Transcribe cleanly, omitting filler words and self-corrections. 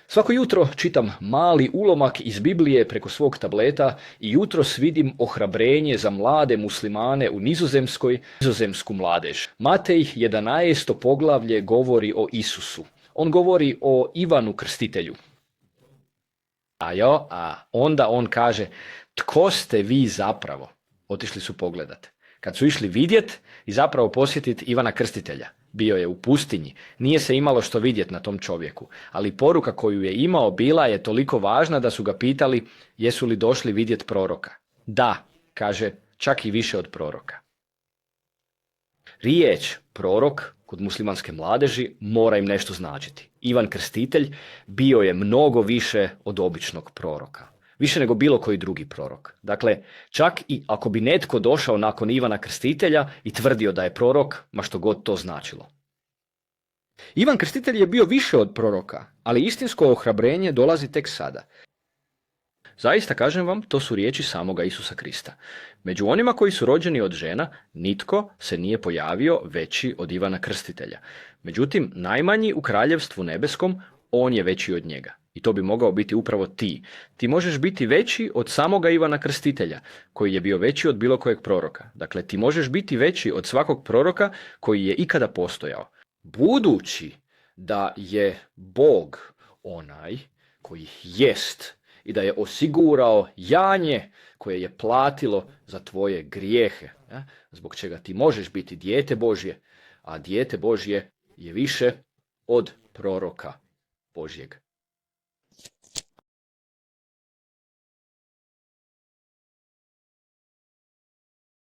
Svako jutro čitam mali ulomak iz Biblije preko svog tableta i jutros vidim ohrabrenje za mlade muslimane u nizozemsku mladež. Matej 11. poglavlje govori o Isusu. On govori o Ivanu Krstitelju. A onda on kaže, tko ste vi zapravo? Otišli su pogledat. Kad su išli vidjet i zapravo posjetiti Ivana Krstitelja. Bio je u pustinji, nije se imalo što vidjeti na tom čovjeku, ali poruka koju je imao bila je toliko važna da su ga pitali jesu li došli vidjeti proroka. Da, kaže, čak i više od proroka. Riječ prorok kod muslimanske mladeži mora im nešto značiti. Ivan Krstitelj bio je mnogo više od običnog proroka. Više nego bilo koji drugi prorok. Dakle, čak i ako bi netko došao nakon Ivana Krstitelja i tvrdio da je prorok, ma što god to značilo. Ivan Krstitelj je bio više od proroka, ali istinsko ohrabrenje dolazi tek sada. Zaista kažem vam, to su riječi samoga Isusa Krista. Među onima koji su rođeni od žena, nitko se nije pojavio veći od Ivana Krstitelja. Međutim, najmanji u kraljevstvu nebeskom, on je veći od njega. I to bi mogao biti upravo ti. Ti možeš biti veći od samoga Ivana Krstitelja, koji je bio veći od bilo kojeg proroka. Dakle, ti možeš biti veći od svakog proroka koji je ikada postojao. Budući da je Bog onaj koji jest i da je osigurao janje koje je platilo za tvoje grijehe, zbog čega ti možeš biti dijete Božje, a dijete Božje je više od proroka Božjeg.